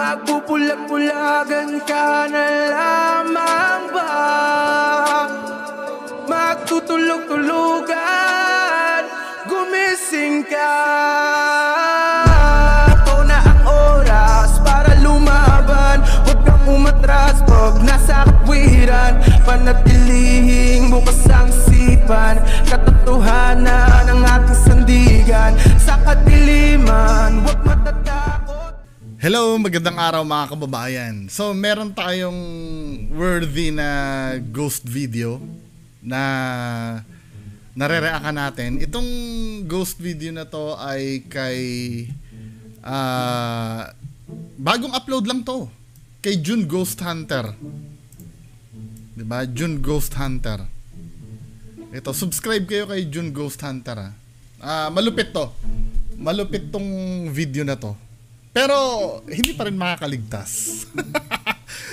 Magpupulag-pulagan ka na lamang ba? Magtutulog-tulugan, gumising ka. Ito na ang oras para lumaban. Huwag kang umatras pag nasa katwiran. Panatilihing bukas ang isipan, katotohanan ng ating sandigan. Sa kadiliman, huwag matatakot. Hello, magandang araw mga kababayan. So meron tayong worthy na ghost video na nare-reactan natin. Itong ghost video na to ay kay bagong upload lang to, kay June Ghost Hunter. Diba? June Ghost Hunter. Ito, subscribe kayo kay June Ghost Hunter. Malupit to. Malupit tong video na to. Pero hindi pa rin makakaligtas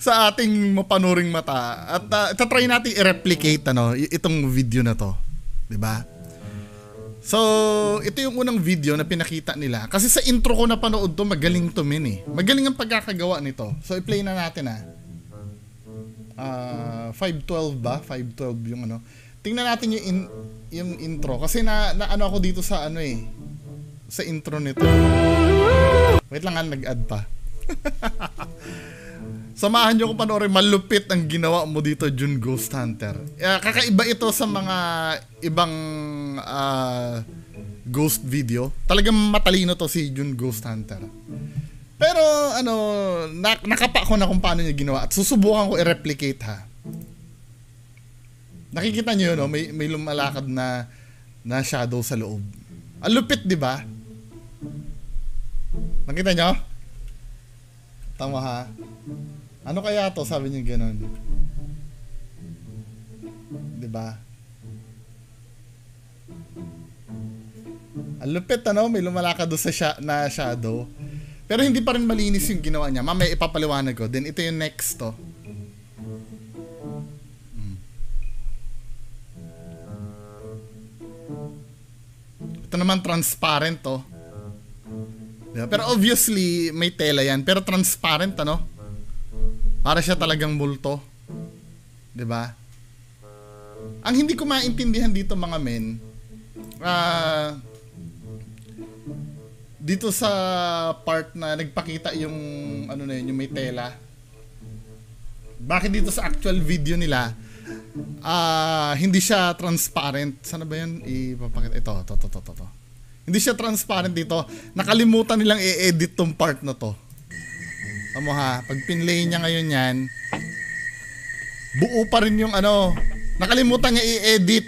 sa ating mapanuring mata. At itatry natin i-replicate itong video na to. Diba? So, ito yung unang video na pinakita nila. Kasi sa intro ko napanood to, magaling to Magaling ang pagkakagawa nito. So, i-play na natin 512 ba? 512 yung ano. Tingnan natin yung intro. Kasi na ano ako dito sa sa intro nito. Wait lang, nag-add pa. Samahan nyo ko panoorin. Malupit ang ginawa mo dito, June Ghost Hunter. Kakaiba ito sa mga ibang ghost video. Talagang matalino to si June Ghost Hunter. Pero nakapa ko na kung paano niya ginawa. At susubukan ko i-replicate Nakikita niyo yun, may lumalakad na shadow sa loob. Ang lupit, di ba? Nakita niyo? Tama ha? Ano kaya to? Sabi niyo gano'n. Di ba? Ang lupit, may lumalakad doon na shadow. Pero hindi pa rin malinis yung ginawa niya. Mamaya ipapaliwanag ko. Then ito yung next to. Ito naman transparent to. Diba? Pero obviously may tela yan. Pero transparent para siya talagang multo. 'Di ba? Ang hindi ko maintindihan dito mga men, dito sa part na nagpakita yung yung may tela. Bakit dito sa actual video nila hindi siya transparent? Sana ba yun? Ipapakita. Ito. Hindi siya transparent dito. Nakalimutan nilang i-edit tong part na to. Tama ha? Pag pinlay niya ngayon yan, buo pa rin yung nakalimutan niya i-edit.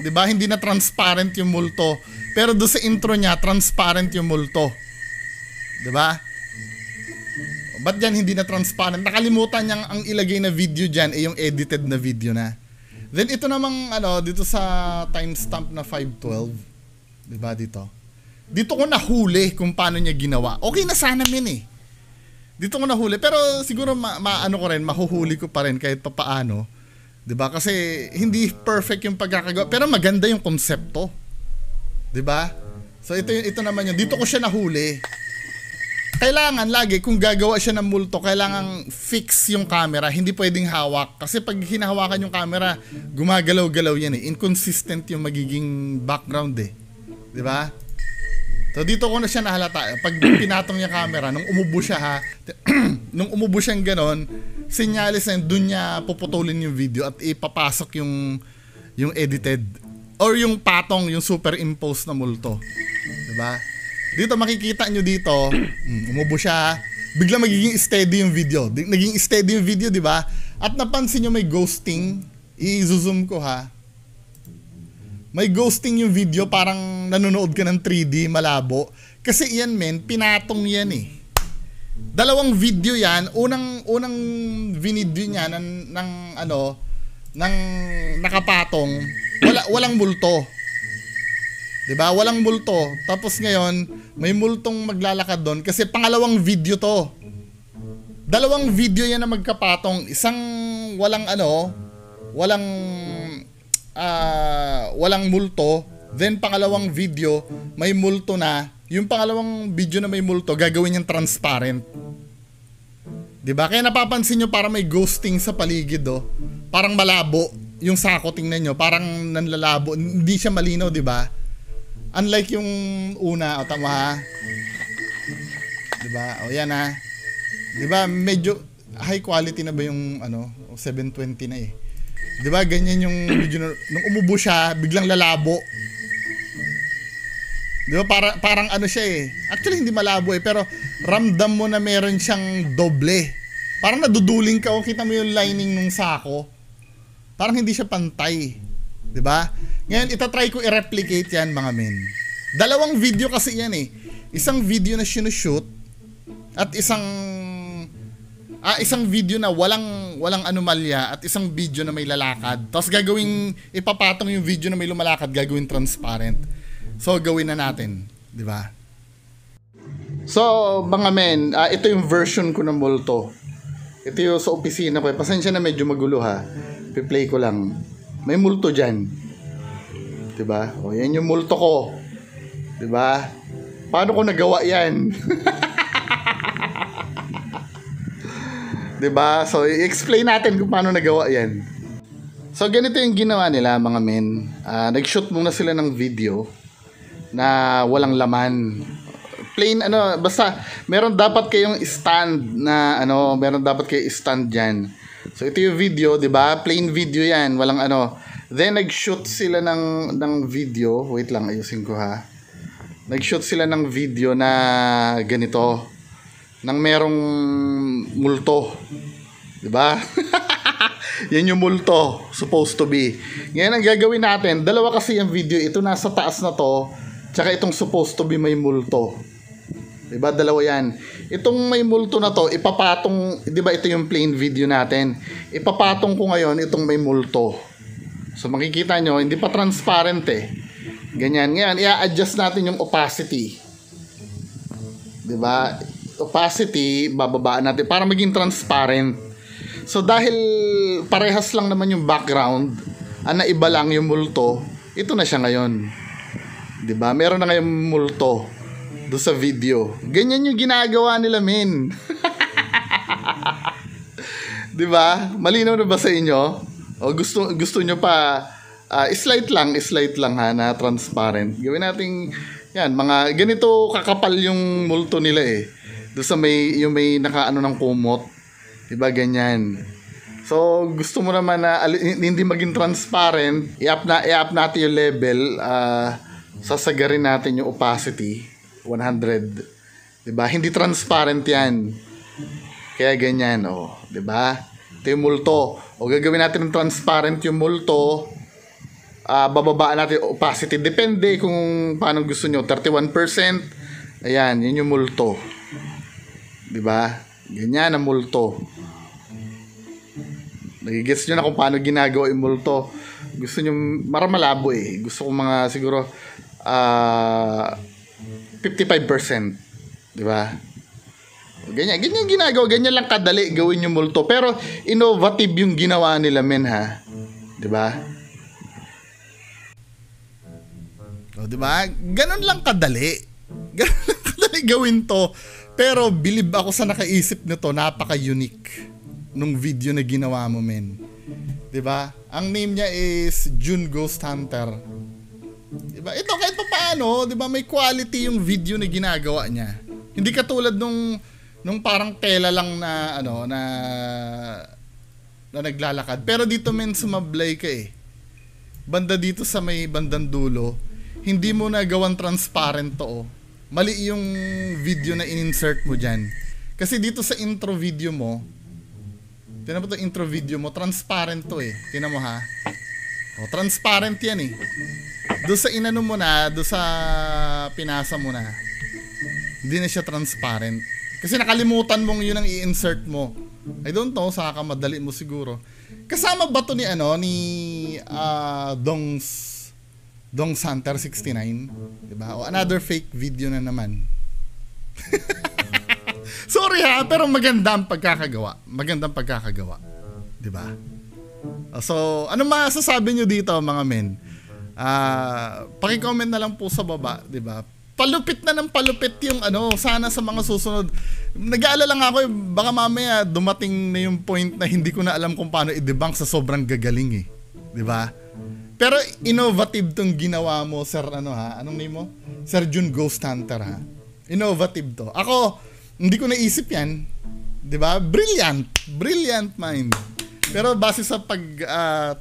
Diba? Hindi na transparent yung multo. Pero doon sa intro niya, transparent yung multo. Diba? Ba't dyan hindi na transparent? Nakalimutan niyang ang ilagay na video dyan yung edited na video na. Then ito namang dito sa timestamp na 512. Diba dito? Dito ko nahuli kung paano niya ginawa. Okay na sana Dito ko nahuli. Pero siguro mahuhuli ko pa rin kahit papaano. Diba? Kasi hindi perfect yung pagkakagawa. Pero maganda yung konsepto. Diba? So ito naman yun. Dito ko siya nahuli. Kailangan lagi, kung gagawa siya ng multo, kailangan fix yung camera. Hindi pwedeng hawak. Kasi pag hinahawakan yung camera, gumagalaw-galaw yan Inconsistent yung magiging background Diba? So dito ko na siya nahalata. Pag pinatong niya camera, nung umubo siya nung umubo siyang ganon, sinyalis na dun niya puputulin yung video at ipapasok yung edited. Or yung patong, yung superimpose na multo. Diba? Dito makikita nyo dito, umubo siya, bigla magiging steady yung video. Naging steady yung video, di ba? At napansin nyo may ghosting. I-zoom ko May ghosting yung video, parang nanonood ka ng 3D, malabo. Kasi yan pinatong yan Dalawang video yan. Unang video niya ng nakapatong, walang multo. Diba? Walang multo. Tapos ngayon, may multong maglalakad doon kasi pangalawang video to. Dalawang video yan na magkapatong. Isang walang walang multo. Then pangalawang video, may multo na. Yung pangalawang video na may multo, gagawin niyang transparent. 'Di ba? Kaya napapansin nyo parang may ghosting sa paligid, oh. Parang malabo yung sako, tingnan nyo, parang nanlalabo, hindi siya malinaw, 'di ba? Unlike yung una, tama ha. 'Di ba? O yan ha. 'Di ba? Medyo high quality na ba yung 720 na eh. 'Di ba? Ganyan yung video nung umubo siya, biglang lalabo. 'Di ba? Parang siya eh. Actually hindi malabo eh, pero ramdam mo na meron siyang doble. Parang naduduling ka, kita mo yung lining nung sako. Parang hindi siya pantay. 'Di ba? Ngayon itatry ko i-replicate 'yan, mga men. Dalawang video kasi 'yan eh. Isang video na sinushoot at isang video na walang anomalya at isang video na may lalakad. Tapos ipapatong yung video na may lumalakad, gagawin transparent. So gawin na natin, 'di ba? So mga men, ito yung version ko ng multo. Ito yung sa opisina ko. Pasensya na medyo magulo ha.Pi-play ko lang. May multo diyan. 'Di ba? O yan yung multo ko. 'Di ba? Paano ko nagawa 'yan? 'Di ba? So i-explain natin kung paano nagawa 'yan. So ganito yung ginawa nila, mga men. Nag-shoot muna sila ng video na walang laman. Plain basta meron dapat kayong stand na meron dapat kayong stand diyan. So ito yung video, 'di ba? Plain video 'yan, walang Then nag-shoot sila ng video. Wait lang, ayusin ko ha. Nag-shoot sila ng video na ganito, nang merong multo. 'Di ba? Yan yung multo supposed to be. Ngayon ang gagawin natin, dalawa kasi yung video, ito nasa taas na to, tsaka itong supposed to be may multo. 'Di ba? Dalawa yan. Itong may multo na to, ipapatong, 'di ba ito yung plain video natin. Ipapatong ko ngayon itong may multo. So makikita nyo, hindi pa transparent eh. Ganyan. Ngayon, i-adjust natin yung opacity. 'Di ba? Opacity, bababaan natin para maging transparent. So dahil parehas lang naman yung background, naiba lang yung multo, ito na siya ngayon. 'Di ba? Meron na ngayong multo do sa video. Ganyan yung ginagawa nila, men. 'Di ba? Malinaw na ba sa inyo? O gusto nyo pa slight lang ha, na transparent. Gawin natin yan, mga ganito kakapal yung multo nila eh. Do sa yung may nakaano ng kumot. 'Di ba ganyan? So gusto mo naman na hindi maging transparent, i-up natin yung level, sasagarin natin yung opacity 100. 'Di ba? Hindi transparent 'yan. Kaya ganyan, 'di ba? Ito yung multo. O gagawin natin ng transparent yung multo. Bababaan natin opacity. Depende kung paano gusto nyo. 31%. Ayan, yun yung multo. 'Di ba? Ganyan ang multo. Nagigets nyo na kung paano ginagawa yung multo. Gusto nyo, malabo eh. Gusto ko mga siguro 55%. 'Di ba? Ganyan ginagawa, ganyan lang kadali gawin yung multo. Pero innovative yung ginawa nila, men ha. 'Di ba? O, 'di ba? Ganun lang kadali. Ganun lang kadali gawin to. Pero believe ako sa nakaisip nito, napaka-unique nung video na ginawa mo, men. 'Di ba? Ang name niya is June Ghost Hunter. 'Di ba? Ito kahit paano, 'di ba, may quality yung video na ginagawa niya. Hindi katulad nung parang tela lang na na naglalakad. Pero dito, men, sumablay ka eh. Banda dito sa may bandang dulo, hindi mo na gawan transparent to. Mali yung video na in-insert mo dyan. Kasi dito sa intro video mo, tinan mo to, intro video mo, transparent to eh. Tinan mo ha. Transparent yan eh. Doon sa inano mo na, doon sa pinasa mo na, hindi na siya transparent. Kasi nakalimutan mong yun ang i-insert mo. I don't know, saka madali mo siguro. Kasama ba to ni Dongs Hunter 69? Diba? O another fake video na naman. Sorry ha, pero maganda ang pagkakagawa. Diba? So, ano masasabi nyo dito, mga men? Paki-comment na lang po sa baba, diba? palupit na ng palupit yung ano, sana sa mga susunod. Nag-aalala lang ako, baka mamaya dumating na yung point na hindi ko na alam kung paano i-debunk sa sobrang gagaling eh. 'Di ba? Pero innovative tong ginawa mo, Sir ano ha? Anong name mo? Sir Jun Ghost Hunter ha? Innovative to. Ako, hindi ko naisip yan. 'Di ba? Brilliant mind. Pero base sa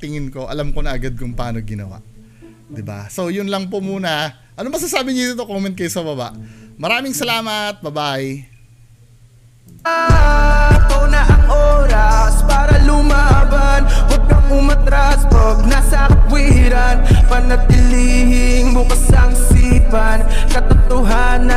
tingin ko, alam ko na agad kung paano ginawa. 'Di ba? So, yun lang po muna. Ano masasabi niyo dito? Comment kayo sa baba. Maraming salamat. Bye-bye. Ito na ang oras para lumaban. Huwag kang umatras pag nasa katwiran. Panatilihing bukas ang sipan. Katotohanan